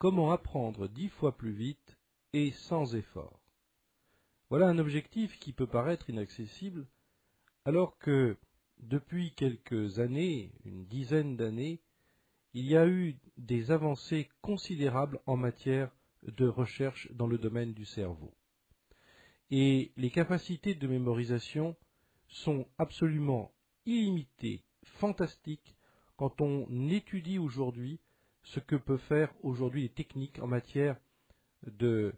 Comment apprendre 10 fois plus vite et sans effort? Voilà un objectif qui peut paraître inaccessible, alors que depuis quelques années, une dizaine d'années, il y a eu des avancées considérables en matière de recherche dans le domaine du cerveau. Et les capacités de mémorisation sont absolument illimitées, fantastiques, quand on étudie aujourd'hui ce que peuvent faire aujourd'hui les techniques en matière de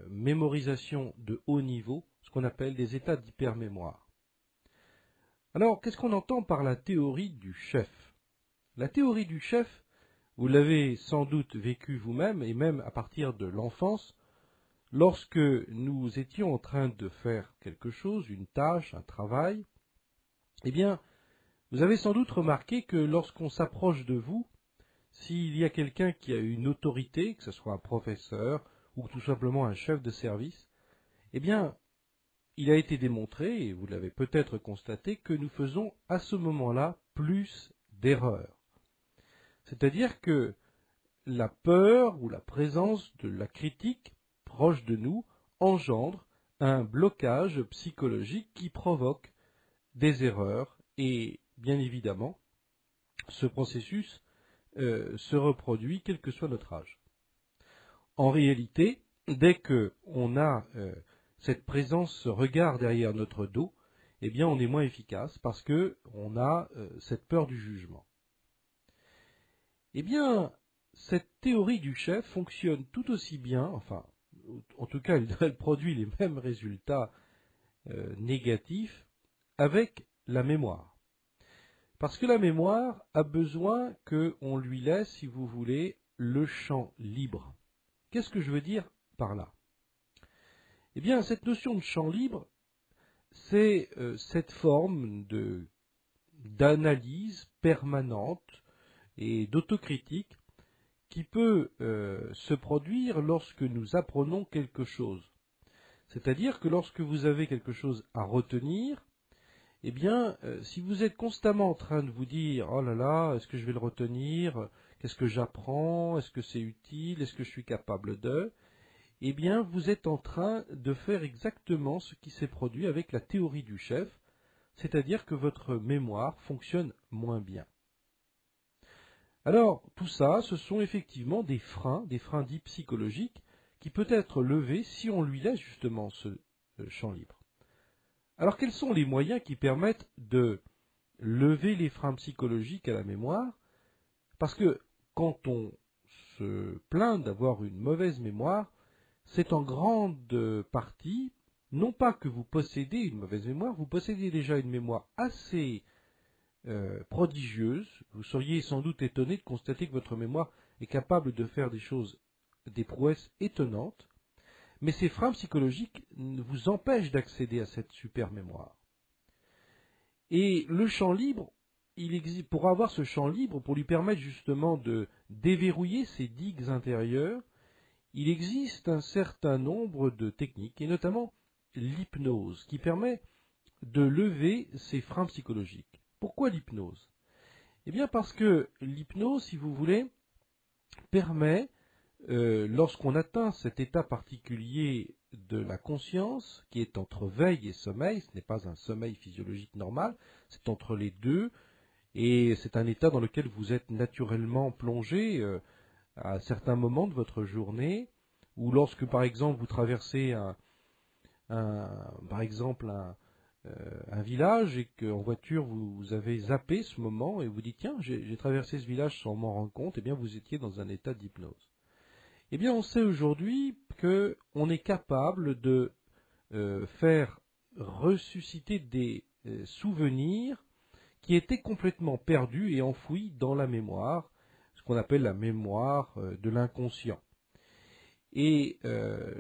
mémorisation de haut niveau, ce qu'on appelle des états d'hypermémoire. Alors, qu'est-ce qu'on entend par la théorie du chef? La théorie du chef, vous l'avez sans doute vécue vous-même, et même à partir de l'enfance, lorsque nous étions en train de faire quelque chose, une tâche, un travail, eh bien, vous avez sans doute remarqué que lorsqu'on s'approche de vous, s'il y a quelqu'un qui a une autorité, que ce soit un professeur ou tout simplement un chef de service, eh bien, il a été démontré, et vous l'avez peut-être constaté, que nous faisons à ce moment-là plus d'erreurs. C'est-à-dire que la peur ou la présence de la critique proche de nous engendre un blocage psychologique qui provoque des erreurs et, bien évidemment, ce processus se reproduit quel que soit notre âge. En réalité, dès qu'on a cette présence, ce regard derrière notre dos, eh bien on est moins efficace parce qu'on a cette peur du jugement. Eh bien, cette théorie du chef fonctionne tout aussi bien, enfin, en tout cas, elle produit les mêmes résultats négatifs avec la mémoire. Parce que la mémoire a besoin qu'on lui laisse, si vous voulez, le champ libre. Qu'est-ce que je veux dire par là? Eh bien, cette notion de champ libre, c'est cette forme d'analyse permanente et d'autocritique qui peut se produire lorsque nous apprenons quelque chose. C'est-à-dire que lorsque vous avez quelque chose à retenir, eh bien, si vous êtes constamment en train de vous dire « Oh là là, est-ce que je vais le retenir? Qu'est-ce que j'apprends? Est-ce que c'est utile? Est-ce que je suis capable de ?» Eh bien, vous êtes en train de faire exactement ce qui s'est produit avec la théorie du chef, c'est-à-dire que votre mémoire fonctionne moins bien. Alors, tout ça, ce sont effectivement des freins dits psychologiques, qui peuvent être levés si on lui laisse justement ce champ libre. Alors, quels sont les moyens qui permettent de lever les freins psychologiques à la mémoire? Parce que quand on se plaint d'avoir une mauvaise mémoire, c'est en grande partie, non pas que vous possédez une mauvaise mémoire, vous possédez déjà une mémoire assez prodigieuse. Vous seriez sans doute étonné de constater que votre mémoire est capable de faire des choses, des prouesses étonnantes, mais ces freins psychologiques vous empêchent d'accéder à cette super mémoire. Et le champ libre, il existe, pour avoir ce champ libre, pour lui permettre justement de déverrouiller ces digues intérieures, il existe un certain nombre de techniques, et notamment l'hypnose, qui permet de lever ces freins psychologiques. Pourquoi l'hypnose? Eh bien parce que l'hypnose, si vous voulez, permet, lorsqu'on atteint cet état particulier de la conscience, qui est entre veille et sommeil, ce n'est pas un sommeil physiologique normal, c'est entre les deux, et c'est un état dans lequel vous êtes naturellement plongé à certains moments de votre journée, ou lorsque par exemple vous traversez par exemple un village et qu'en voiture vous avez zappé ce moment et vous dites tiens j'ai traversé ce village sans m'en rendre compte, eh bien vous étiez dans un état d'hypnose. Eh bien on sait aujourd'hui qu'on est capable de faire ressusciter des souvenirs qui étaient complètement perdus et enfouis dans la mémoire, ce qu'on appelle la mémoire de l'inconscient. Et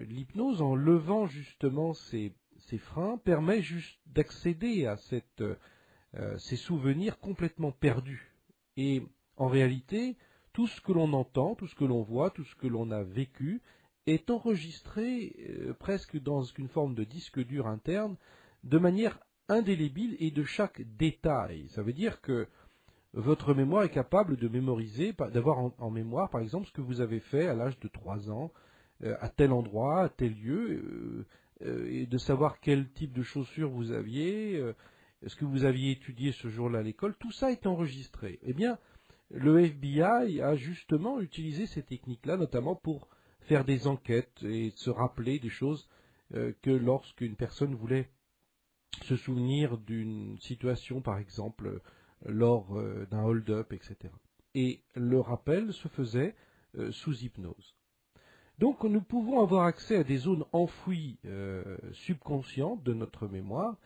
l'hypnose, en levant justement ces freins, permet juste d'accéder à ces souvenirs complètement perdus. Et en réalité, tout ce que l'on entend, tout ce que l'on voit, tout ce que l'on a vécu est enregistré presque dans une forme de disque dur interne, de manière indélébile et de chaque détail. Ça veut dire que votre mémoire est capable de mémoriser, d'avoir en mémoire, par exemple, ce que vous avez fait à l'âge de 3 ans, à tel endroit, à tel lieu, et de savoir quel type de chaussures vous aviez, ce que vous aviez étudié ce jour-là à l'école, tout ça est enregistré. Eh bien, le FBI a justement utilisé ces techniques-là, notamment pour faire des enquêtes et se rappeler des choses que lorsqu'une personne voulait se souvenir d'une situation, par exemple, lors d'un hold-up, etc. Et le rappel se faisait sous hypnose. Donc nous pouvons avoir accès à des zones enfouies subconscientes de notre mémoire,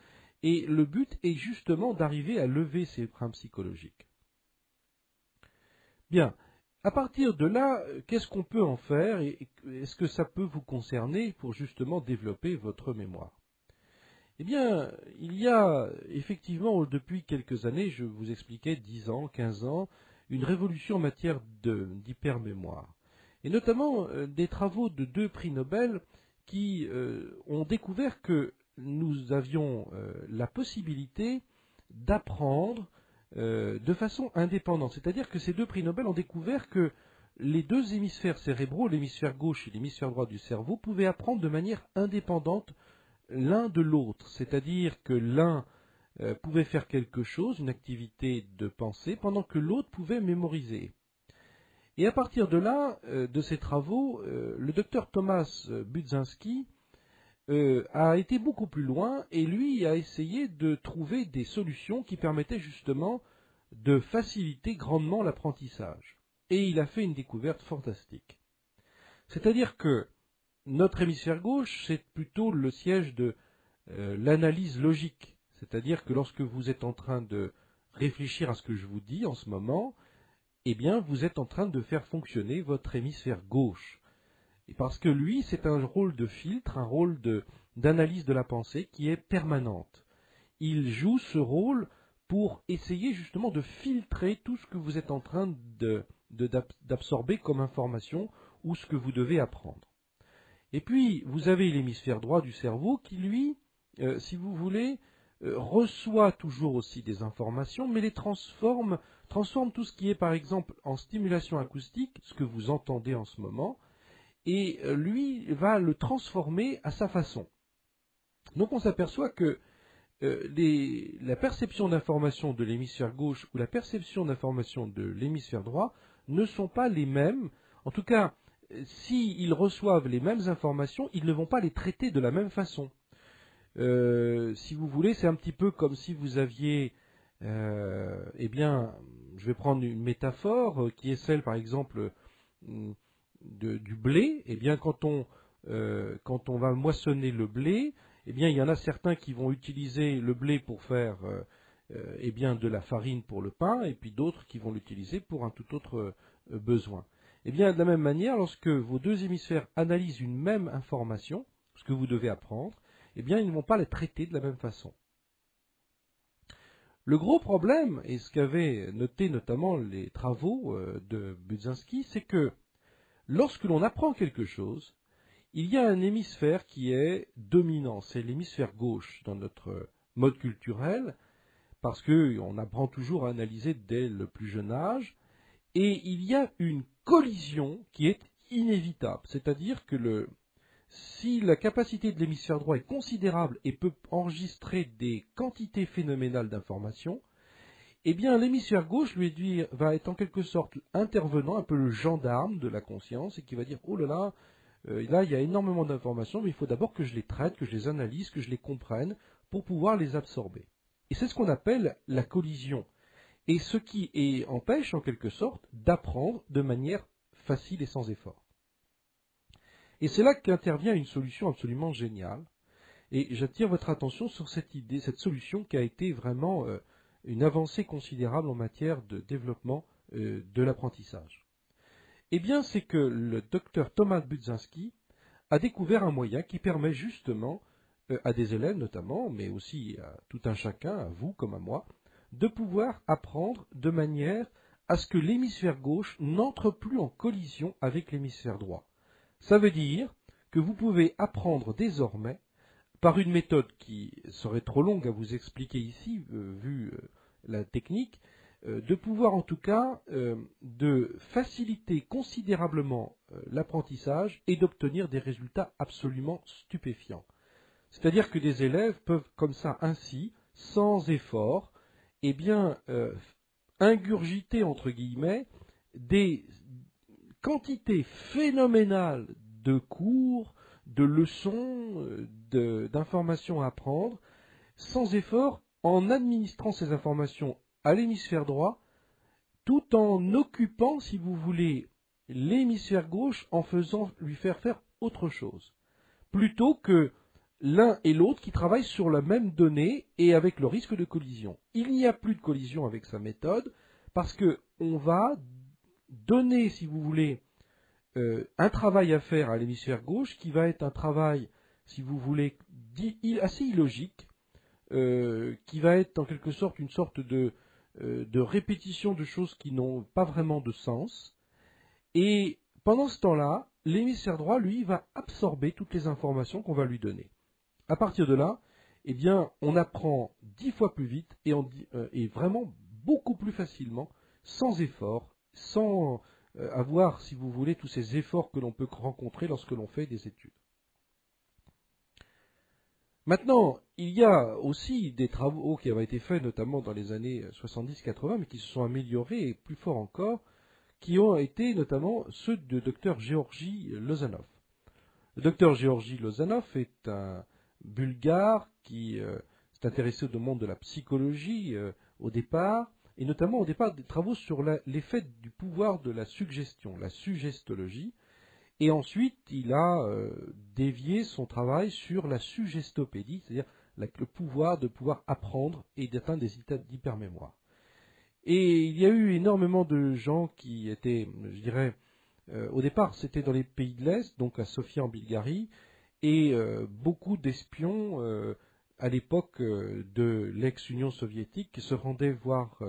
et le but est justement d'arriver à lever ces freins psychologiques. Bien, à partir de là, qu'est-ce qu'on peut en faire et est-ce que ça peut vous concerner pour justement développer votre mémoire? Eh bien, il y a effectivement depuis quelques années, je vous expliquais 10 ans, 15 ans, une révolution en matière d'hypermémoire. Et notamment des travaux de 2 prix Nobel qui ont découvert que nous avions la possibilité d'apprendre de façon indépendante. C'est-à-dire que ces 2 prix Nobel ont découvert que les 2 hémisphères cérébraux, l'hémisphère gauche et l'hémisphère droit du cerveau, pouvaient apprendre de manière indépendante l'un de l'autre. C'est-à-dire que l'un pouvait faire quelque chose, une activité de pensée, pendant que l'autre pouvait mémoriser. Et à partir de là, de ces travaux, le docteur Thomas Budzinski a été beaucoup plus loin et lui a essayé de trouver des solutions qui permettaient justement de faciliter grandement l'apprentissage. Et il a fait une découverte fantastique. C'est-à-dire que notre hémisphère gauche, c'est plutôt le siège de l'analyse logique. C'est-à-dire que lorsque vous êtes en train de réfléchir à ce que je vous dis en ce moment, eh bien, vous êtes en train de faire fonctionner votre hémisphère gauche. Et parce que lui, c'est un rôle de filtre, un rôle d'analyse de la pensée qui est permanente. Il joue ce rôle pour essayer justement de filtrer tout ce que vous êtes en train d'absorber comme information ou ce que vous devez apprendre. Et puis, vous avez l'hémisphère droit du cerveau qui, lui, si vous voulez, reçoit toujours aussi des informations, mais les transforme tout ce qui est, par exemple, en stimulation acoustique, ce que vous entendez en ce moment, et lui va le transformer à sa façon. Donc on s'aperçoit que la perception d'information de l'hémisphère gauche ou la perception d'information de l'hémisphère droit ne sont pas les mêmes. En tout cas, s'ils reçoivent les mêmes informations, ils ne vont pas les traiter de la même façon. Si vous voulez, c'est un petit peu comme si vous aviez, eh bien, je vais prendre une métaphore qui est celle, par exemple, du blé. Eh bien, quand on va moissonner le blé, eh bien, il y en a certains qui vont utiliser le blé pour faire, eh bien, de la farine pour le pain, et puis d'autres qui vont l'utiliser pour un tout autre besoin. Eh bien, de la même manière, lorsque vos 2 hémisphères analysent une même information, ce que vous devez apprendre, eh bien, ils ne vont pas les traiter de la même façon. Le gros problème, et ce qu'avaient noté notamment les travaux de Budzinski, c'est que lorsque l'on apprend quelque chose, il y a un hémisphère qui est dominant, c'est l'hémisphère gauche dans notre mode culturel, parce qu'on apprend toujours à analyser dès le plus jeune âge, et il y a une collision qui est inévitable, c'est-à-dire que si la capacité de l'hémisphère droit est considérable et peut enregistrer des quantités phénoménales d'informations, eh bien l'hémisphère gauche va être en quelque sorte intervenant, un peu le gendarme de la conscience, et qui va dire « Oh là là, là il y a énormément d'informations, mais il faut d'abord que je les traite, que je les analyse, que je les comprenne, pour pouvoir les absorber. » Et c'est ce qu'on appelle la collision, et ce qui empêche en quelque sorte d'apprendre de manière facile et sans effort. Et c'est là qu'intervient une solution absolument géniale. Et j'attire votre attention sur cette idée, cette solution qui a été vraiment une avancée considérable en matière de développement de l'apprentissage. Eh bien, c'est que le docteur Thomas Budzinski a découvert un moyen qui permet justement à des élèves notamment, mais aussi à tout un chacun, à vous comme à moi, de pouvoir apprendre de manière à ce que l'hémisphère gauche n'entre plus en collision avec l'hémisphère droit. Ça veut dire que vous pouvez apprendre désormais, par une méthode qui serait trop longue à vous expliquer ici, vu la technique, de pouvoir en tout cas de faciliter considérablement l'apprentissage et d'obtenir des résultats absolument stupéfiants. C'est-à-dire que des élèves peuvent comme ça ainsi, sans effort, eh bien, ingurgiter entre guillemets des quantités phénoménales de cours, de leçons, d'informations à apprendre, sans effort, en administrant ces informations à l'hémisphère droit, tout en occupant, si vous voulez, l'hémisphère gauche en faisant lui faire autre chose, plutôt que l'un et l'autre qui travaillent sur la même donnée et avec le risque de collision. Il n'y a plus de collision avec sa méthode parce qu'on va donner, si vous voulez, un travail à faire à l'hémisphère gauche qui va être un travail, si vous voulez, assez illogique, qui va être en quelque sorte une sorte de répétition de choses qui n'ont pas vraiment de sens. Et pendant ce temps-là, l'hémisphère droit, lui, va absorber toutes les informations qu'on va lui donner. À partir de là, eh bien, on apprend 10 fois plus vite et vraiment beaucoup plus facilement, sans effort, sans avoir, si vous voulez, tous ces efforts que l'on peut rencontrer lorsque l'on fait des études. Maintenant, il y a aussi des travaux qui avaient été faits notamment dans les années 70-80, mais qui se sont améliorés et plus fort encore, qui ont été notamment ceux de Dr Georgi Lozanov. Le Dr Georgi Lozanov est un Bulgare qui s'est intéressé au monde de la psychologie au départ, et notamment au départ des travaux sur l'effet du pouvoir de la suggestion, la suggestologie. Et ensuite, il a dévié son travail sur la suggestopédie, c'est-à-dire le pouvoir de pouvoir apprendre et d'atteindre des états d'hypermémoire. Et il y a eu énormément de gens qui étaient, je dirais, au départ c'était dans les pays de l'Est, donc à Sofia en Bulgarie, et beaucoup d'espions à l'époque de l'ex-Union soviétique qui se rendaient voir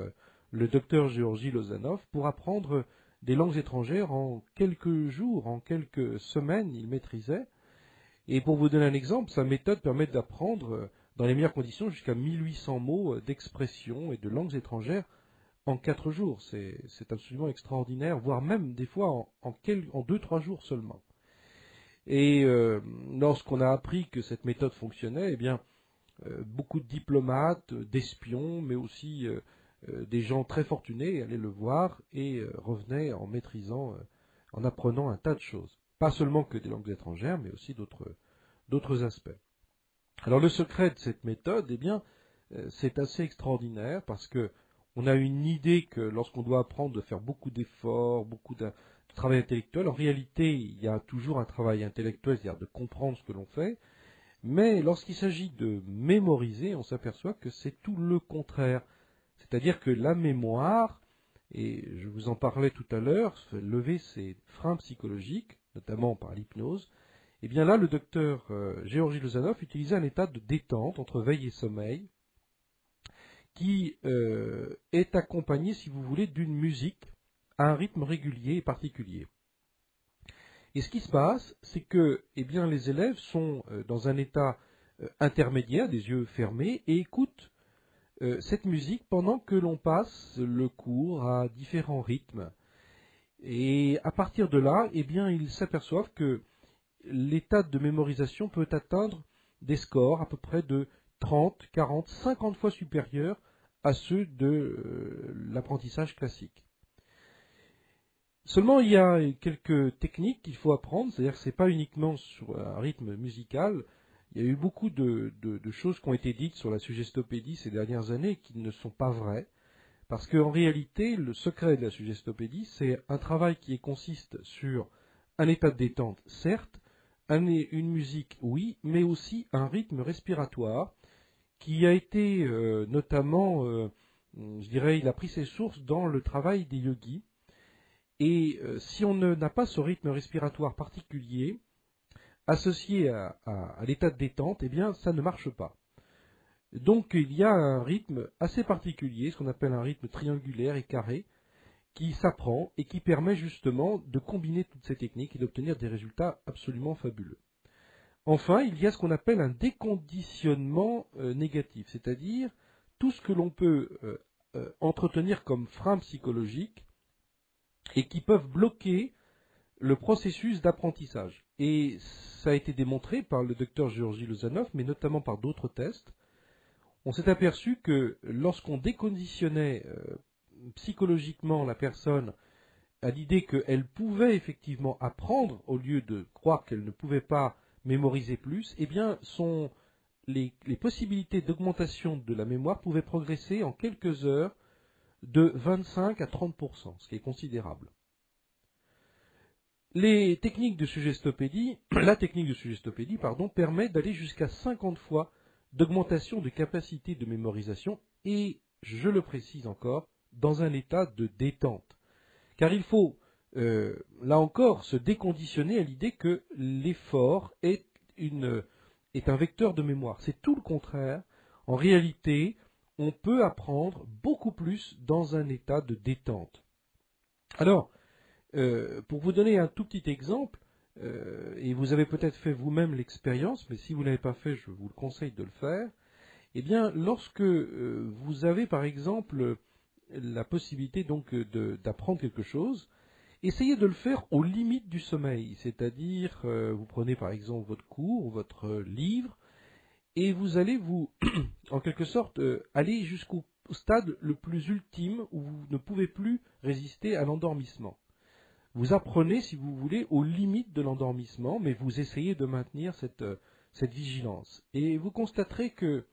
le docteur Georgi Lozanov pour apprendre des langues étrangères en quelques jours, en quelques semaines, il maîtrisait. Et pour vous donner un exemple, sa méthode permet d'apprendre dans les meilleures conditions jusqu'à 1800 mots d'expressions et de langues étrangères en 4 jours. C'est absolument extraordinaire, voire même des fois en 2-3 jours seulement. Et lorsqu'on a appris que cette méthode fonctionnait, eh bien, beaucoup de diplomates, d'espions, mais aussi des gens très fortunés allaient le voir et revenaient en maîtrisant, en apprenant un tas de choses. Pas seulement que des langues étrangères, mais aussi d'autres aspects. Alors le secret de cette méthode, eh bien, c'est assez extraordinaire parce que on a une idée que lorsqu'on doit apprendre de faire beaucoup d'efforts, beaucoup de travail intellectuel, en réalité, il y a toujours un travail intellectuel, c'est-à-dire de comprendre ce que l'on fait, mais lorsqu'il s'agit de mémoriser, on s'aperçoit que c'est tout le contraire. C'est-à-dire que la mémoire, et je vous en parlais tout à l'heure, lever ses freins psychologiques, notamment par l'hypnose, et bien là, le docteur Georgi Lozanov utilisait un état de détente entre veille et sommeil, qui est accompagné, si vous voulez, d'une musique à un rythme régulier et particulier. Et ce qui se passe, c'est que eh bien, les élèves sont dans un état intermédiaire, des yeux fermés, et écoutent cette musique pendant que l'on passe le cours à différents rythmes. Et à partir de là, eh bien, ils s'aperçoivent que l'état de mémorisation peut atteindre des scores à peu près de 30, 40, 50 fois supérieurs à ceux de l'apprentissage classique. Seulement, il y a quelques techniques qu'il faut apprendre, c'est-à-dire que ce n'est pas uniquement sur un rythme musical. Il y a eu beaucoup de choses qui ont été dites sur la suggestopédie ces dernières années qui ne sont pas vraies, parce qu'en réalité, le secret de la suggestopédie, c'est un travail qui consiste sur un état de détente, certes, une musique, oui, mais aussi un rythme respiratoire qui a été notamment, je dirais, il a pris ses sources dans le travail des yogis. Et si on n'a pas ce rythme respiratoire particulier, associé à l'état de détente, eh bien, ça ne marche pas. Donc, il y a un rythme assez particulier, ce qu'on appelle un rythme triangulaire et carré, qui s'apprend et qui permet justement de combiner toutes ces techniques et d'obtenir des résultats absolument fabuleux. Enfin, il y a ce qu'on appelle un déconditionnement négatif, c'est-à-dire tout ce que l'on peut entretenir comme frein psychologique et qui peuvent bloquer le processus d'apprentissage. Et ça a été démontré par le docteur Georgi Lozanov, mais notamment par d'autres tests. On s'est aperçu que lorsqu'on déconditionnait psychologiquement la personne à l'idée qu'elle pouvait effectivement apprendre, au lieu de croire qu'elle ne pouvait pas mémoriser plus, eh bien les possibilités d'augmentation de la mémoire pouvaient progresser en quelques heures de 25 à 30%, ce qui est considérable. Les techniques de suggestopédie, la technique de suggestopédie, permet d'aller jusqu'à 50 fois d'augmentation de capacité de mémorisation et, je le précise encore, dans un état de détente. Car il faut, là encore, se déconditionner à l'idée que l'effort est un vecteur de mémoire. C'est tout le contraire. En réalité, on peut apprendre beaucoup plus dans un état de détente. Alors, pour vous donner un tout petit exemple, et vous avez peut-être fait vous-même l'expérience, mais si vous ne l'avez pas fait, je vous le conseille de le faire, eh bien, lorsque vous avez par exemple la possibilité donc d'apprendre quelque chose, essayez de le faire aux limites du sommeil, c'est-à-dire vous prenez par exemple votre cours, votre livre, et vous allez vous, en quelque sorte, aller jusqu'au stade le plus ultime où vous ne pouvez plus résister à l'endormissement. Vous apprenez, si vous voulez, aux limites de l'endormissement, mais vous essayez de maintenir cette vigilance. Et vous constaterez que,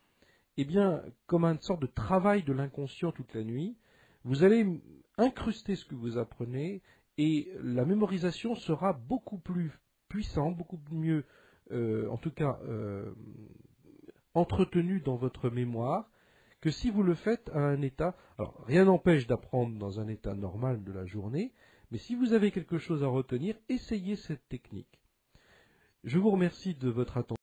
eh bien, comme une sorte de travail de l'inconscient toute la nuit, vous allez incruster ce que vous apprenez et la mémorisation sera beaucoup plus puissante, beaucoup mieux, en tout cas, entretenue dans votre mémoire que si vous le faites à un état. Alors, rien n'empêche d'apprendre dans un état normal de la journée, mais si vous avez quelque chose à retenir, essayez cette technique. Je vous remercie de votre attention.